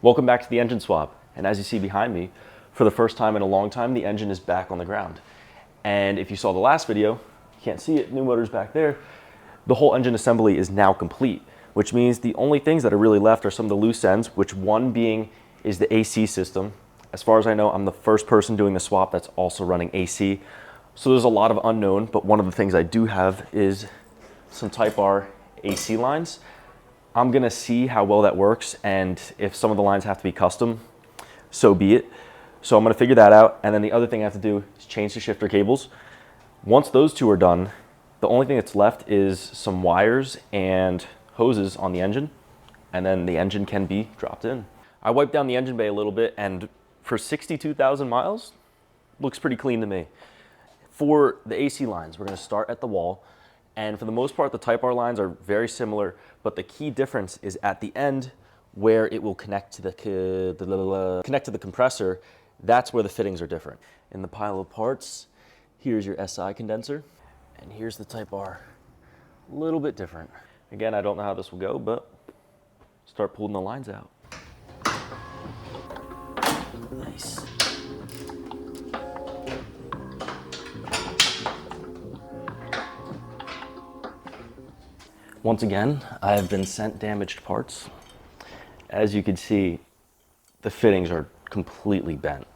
Welcome back to the engine swap. And as you see behind me, for the first time in a long time, the engine is back on the ground. And if you saw the last video, you can't see it, new motor's back there, the whole engine assembly is now complete, which means the only things that are really left are some of the loose ends, which one being is the AC system. As far as I know, I'm the first person doing the swap that's also running AC. So there's a lot of unknown, but one of the things I do have is some Type R AC lines. I'm gonna see how well that works, and if some of the lines have to be custom, so be it. So I'm gonna figure that out, and then the other thing I have to do is change the shifter cables. Once those two are done, the only thing that's left is some wires and hoses on the engine, and then the engine can be dropped in. I wiped down the engine bay a little bit, and for 62,000 miles, looks pretty clean to me. For the AC lines, we're gonna start at the wall, and for the most part, the Type R lines are very similar, but the key difference is at the end where it will connect to the compressor. That's where the fittings are different. In the pile of parts, here's your SI condenser, and here's the Type R. A little bit different. Again, I don't know how this will go, but start pulling the lines out. Nice. Once again, I have been sent damaged parts. As you can see, the fittings are completely bent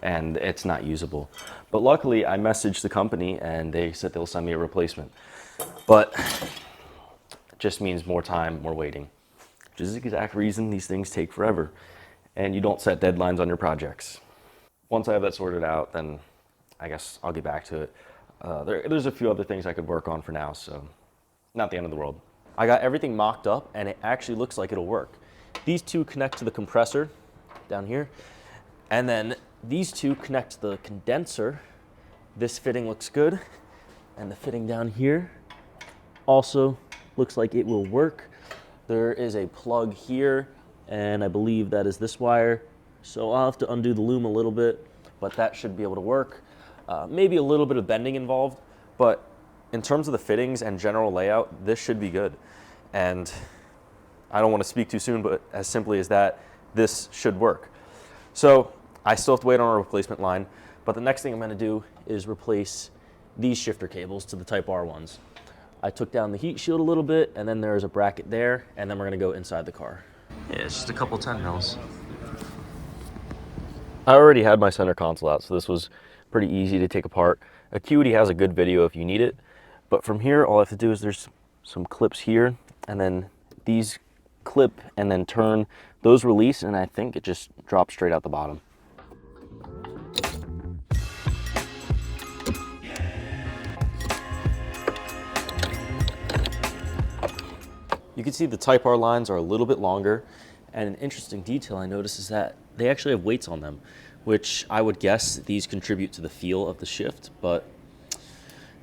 and it's not usable. But luckily, I messaged the company and they said they'll send me a replacement. But it just means more time, more waiting, which is the exact reason these things take forever. And you don't set deadlines on your projects. Once I have that sorted out, then I guess I'll get back to it. There's a few other things I could work on for now, so not the end of the world. I got everything mocked up and it actually looks like it'll work. These two connect to the compressor down here, and then these two connect to the condenser. This fitting looks good, and the fitting down here also looks like it will work. There is a plug here, and I believe that is this wire, so I'll have to undo the loom a little bit, but that should be able to work. Maybe a little bit of bending involved, but in terms of the fittings and general layout, this should be good. And I don't want to speak too soon, but as simply as that, this should work. So I still have to wait on a replacement line, but the next thing I'm going to do is replace these shifter cables to the Type R ones. I took down the heat shield a little bit, and then there's a bracket there, and then we're going to go inside the car. Yeah, it's just a couple 10 mils. I already had my center console out, so this was pretty easy to take apart. Acuity has a good video if you need it, but from here, all I have to do is there's some clips here, and then these clip and then turn. Those release, and I think it just drops straight out the bottom. You can see the Type R lines are a little bit longer, and an interesting detail I noticed is that they actually have weights on them, which I would guess these contribute to the feel of the shift, but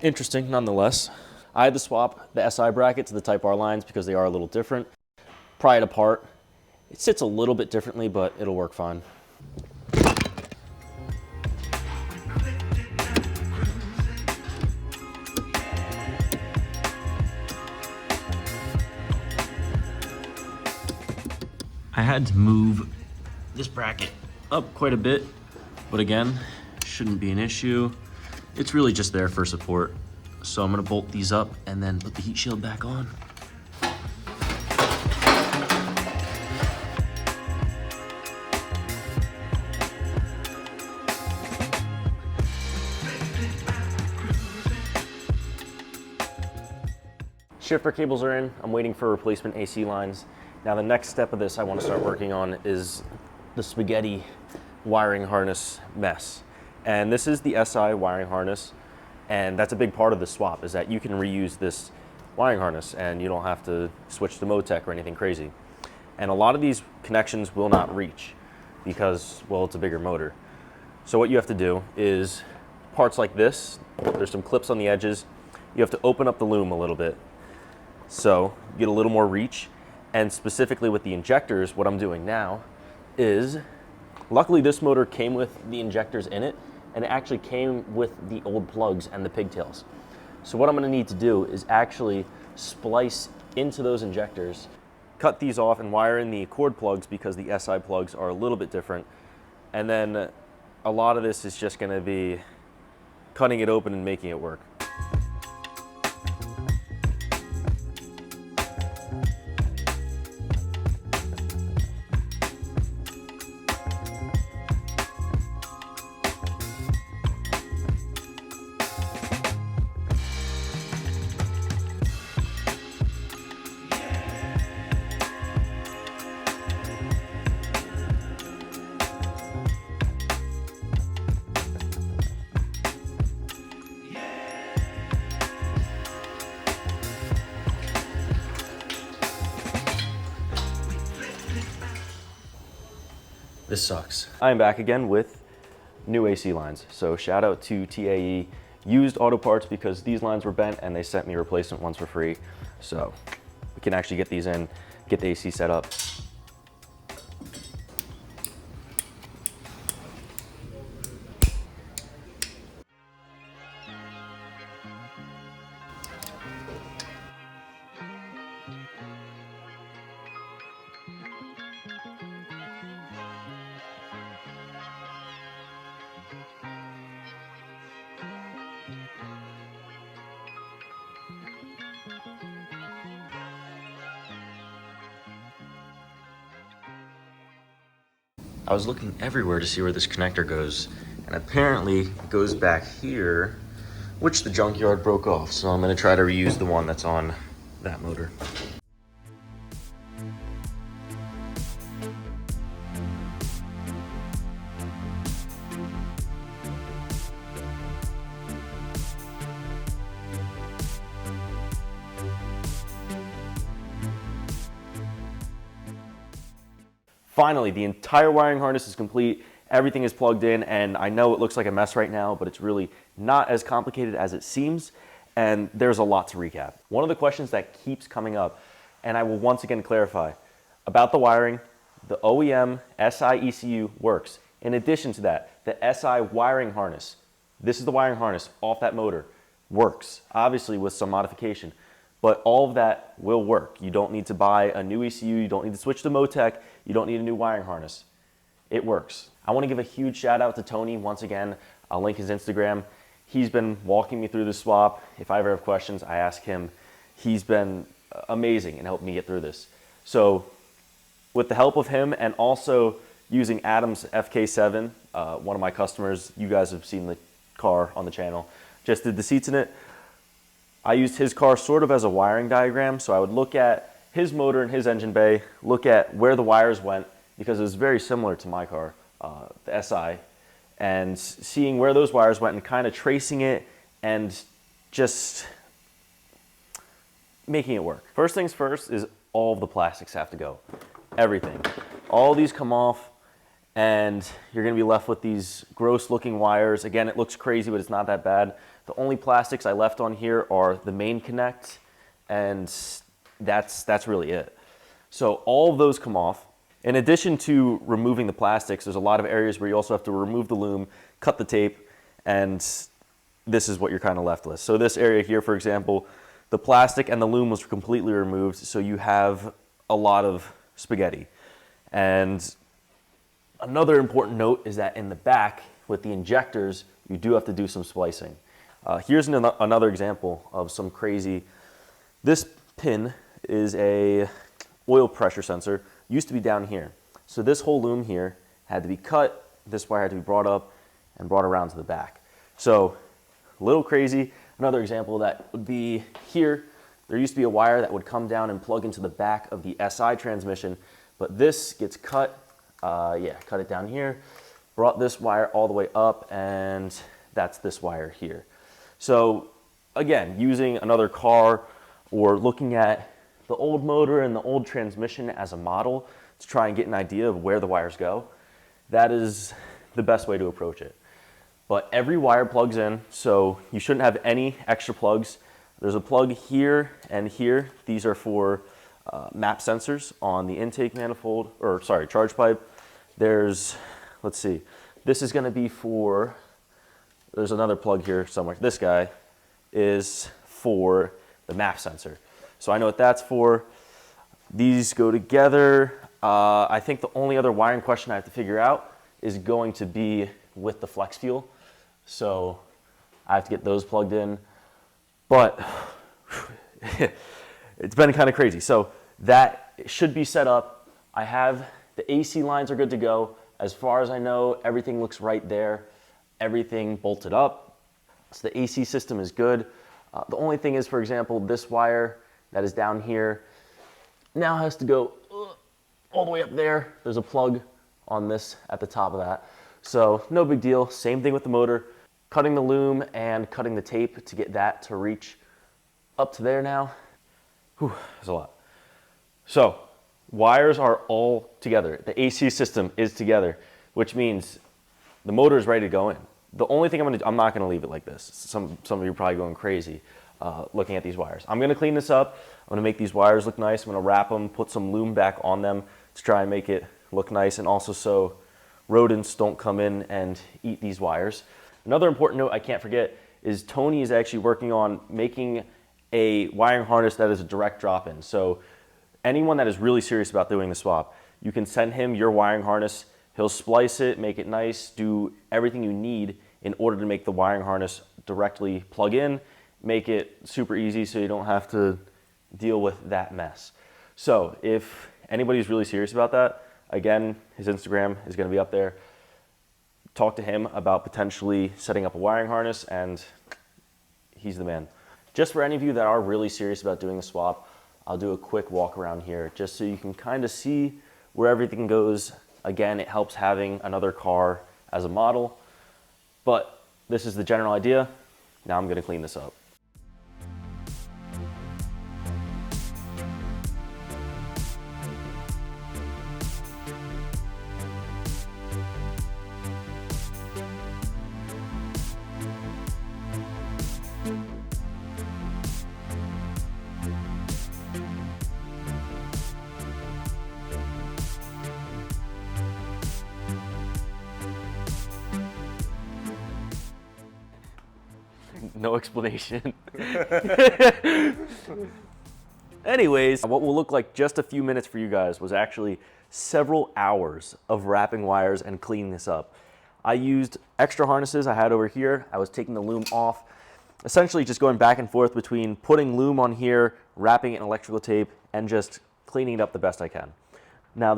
interesting nonetheless. I had to swap the SI bracket to the Type R lines because they are a little different. Pry it apart. It sits a little bit differently, but it'll work fine. I had to move this bracket up quite a bit, but again, shouldn't be an issue. It's really just there for support. So I'm gonna bolt these up and then put the heat shield back on. Shifter cables are in. I'm waiting for replacement AC lines. Now the next step of this I want to start working on is the spaghetti wiring harness mess. And this is the SI wiring harness, and that's a big part of the swap, is that you can reuse this wiring harness and you don't have to switch to Motec or anything crazy. And a lot of these connections will not reach because, well, it's a bigger motor. So what you have to do is parts like this, there's some clips on the edges, you have to open up the loom a little bit so you get a little more reach. And specifically with the injectors, what I'm doing now is, luckily this motor came with the injectors in it, and it actually came with the old plugs and the pigtails. So what I'm gonna need to do is actually splice into those injectors cut these off and wire in the cord plugs because the SI plugs are a little bit different. And then a lot of this is just going to be cutting it open and making it work. This sucks. I am back again with new AC lines. So shout out to TAE, used auto parts, because these lines were bent and they sent me replacement ones for free. So we can actually get these in, get the AC set up. I was looking everywhere to see where this connector goes, and apparently it goes back here, which the junkyard broke off. So I'm gonna try to reuse the one that's on that motor. Finally, the entire wiring harness is complete. Everything is plugged in, and I know it looks like a mess right now, but it's really not as complicated as it seems, and there's a lot to recap. One of the questions that keeps coming up, and I will once again clarify, about the wiring, the OEM SI ECU works. In addition to that, the SI wiring harness, this is the wiring harness off that motor, works, obviously with some modification. But all of that will work. You don't need to buy a new ECU, you don't need to switch to Motec, you don't need a new wiring harness. It works. I want to give a huge shout out to Tony once again. I'll link his Instagram. He's been walking me through the swap. If I ever have questions, I ask him. He's been amazing in helping me get through this. So with the help of him and also using Adam's FK7, one of my customers, you guys have seen the car on the channel, just did the seats in it. I used his car sort of as a wiring diagram, so I would look at his motor and his engine bay, look at where the wires went, because it was very similar to my car, the SI, and seeing where those wires went and kind of tracing it and just making it work. First things first is all of the plastics have to go, everything. All these come off, and you're gonna be left with these gross looking wires. Again, it looks crazy, but it's not that bad. The only plastics I left on here are the main connect, and that's really it. So all of those come off. In addition to removing the plastics, there's a lot of areas where you also have to remove the loom, cut the tape, and this is what you're kind of left with. So this area here, for example, the plastic and the loom was completely removed, so you have a lot of spaghetti. And another important note is that in the back, with the injectors, you do have to do some splicing. Here's another example of some crazy. This pin is a oil pressure sensor, used to be down here. So this whole loom here had to be cut, this wire had to be brought up and brought around to the back. So a little crazy. Another example of that would be here. There used to be a wire that would come down and plug into the back of the SI transmission, but this gets cut, cut it down here, brought this wire all the way up, and that's this wire here. So again, using another car or looking at the old motor and the old transmission as a model to try and get an idea of where the wires go, that is the best way to approach it. But every wire plugs in, so you shouldn't have any extra plugs. There's a plug here and here. These are for map sensors on the intake manifold, or sorry, charge pipe. There's, let's see, this is gonna be for, there's another plug here somewhere. This guy is for the map sensor. So I know what that's for. These go together. I think the only other wiring question I have to figure out is going to be with the flex fuel. So I have to get those plugged in. But it's been kind of crazy. So that should be set up. I have the AC lines are good to go. As far as I know, everything looks right there. Everything bolted up. So the AC system is good. The only thing is, for example, this wire that is down here now has to go all the way up there. There's a plug on this at the top of that. So no big deal. Same thing with the motor. Cutting the loom and cutting the tape to get that to reach up to there now. Whew, that's a lot. So wires are all together. The AC system is together, which means the motor is ready to go in. The only thing I'm not gonna leave it like this. Some of you are probably going crazy looking at these wires. I'm gonna clean this up. I'm gonna make these wires look nice. I'm gonna wrap them, put some loom back on them to try and make it look nice, and also so rodents don't come in and eat these wires. Another important note I can't forget is Tony is actually working on making a wiring harness that is a direct drop-in. So anyone that is really serious about doing the swap, you can send him your wiring harness. He'll splice it, make it nice, do everything you need in order to make the wiring harness directly plug in, make it super easy so you don't have to deal with that mess. So if anybody's really serious about that, again, his Instagram is gonna be up there. Talk to him about potentially setting up a wiring harness, and he's the man. Just for any of you that are really serious about doing the swap, I'll do a quick walk around here just so you can kind of see where everything goes. Again, it helps having another car as a model, but this is the general idea. Now I'm gonna clean this up. No explanation. Anyways, what will look like just a few minutes for you guys was actually several hours of wrapping wires and cleaning this up. I used extra harnesses I had over here. I was taking the loom off, essentially just going back and forth between putting loom on here, wrapping it in electrical tape, and just cleaning it up the best I can. Now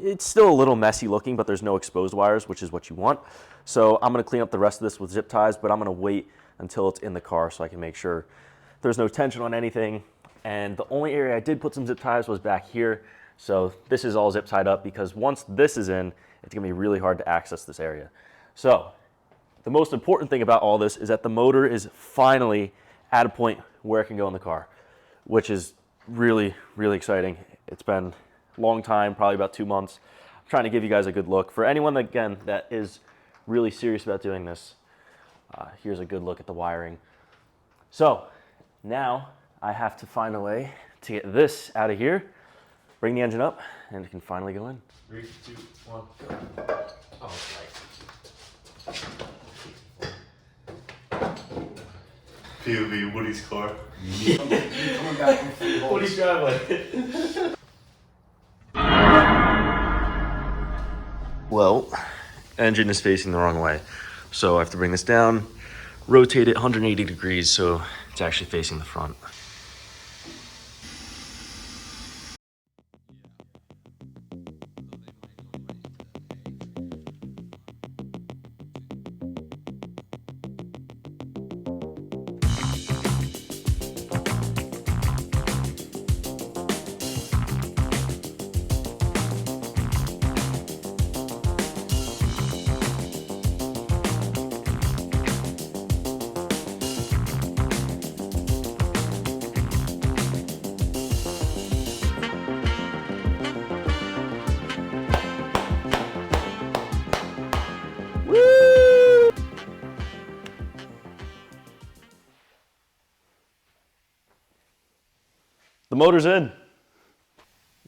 it's still a little messy looking, but there's no exposed wires, which is what you want. So I'm gonna clean up the rest of this with zip ties, but I'm gonna wait until it's in the car so I can make sure there's no tension on anything. And the only area I did put some zip ties was back here. So this is all zip tied up because once this is in, it's gonna be really hard to access this area. So the most important thing about all this is that the motor is finally at a point where it can go in the car, which is really, really exciting. It's been a long time, probably about 2 months. I'm trying to give you guys a good look. For anyone, again, that is really serious about doing this, here's a good look at the wiring. So now I have to find a way to get this out of here, bring the engine up, and it can finally go in. 3, 2, 1, go. Oh, right. POV Woody's car. You coming back from food. Woody's driveway. Well, engine is facing the wrong way. So I have to bring this down, rotate it 180 degrees so it's actually facing the front. The motor's in.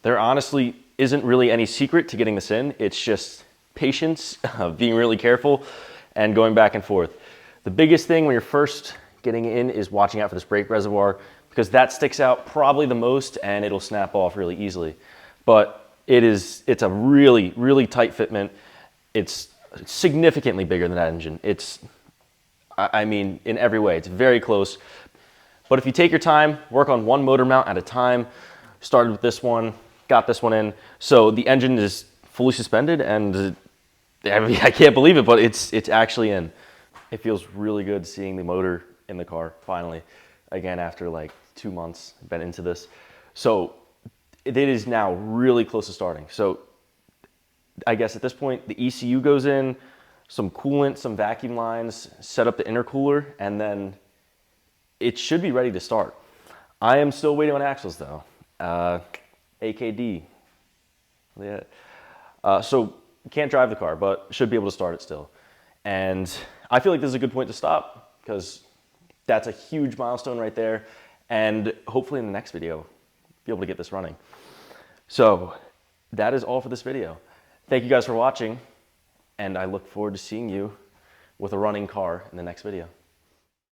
There honestly isn't really any secret to getting this in. It's just patience, being really careful, and going back and forth. The biggest thing when you're first getting in is watching out for this brake reservoir, because that sticks out probably the most and it'll snap off really easily. But it's a really, really tight fitment. It's significantly bigger than that engine. I mean, in every way, it's very close. But if you take your time, work on one motor mount at a time, started with this one, got this one in. So the engine is fully suspended, and I mean, I can't believe it, but it's actually in. It feels really good seeing the motor in the car finally. Again, after like 2 months, been into this. So it is now really close to starting. So I guess at this point, the ECU goes in, some coolant, some vacuum lines, set up the intercooler, and then it should be ready to start. I am still waiting on axles though. AKD. Yeah. So can't drive the car, but should be able to start it still. And I feel like this is a good point to stop because that's a huge milestone right there. And hopefully in the next video, be able to get this running. So that is all for this video. Thank you guys for watching, and I look forward to seeing you with a running car in the next video.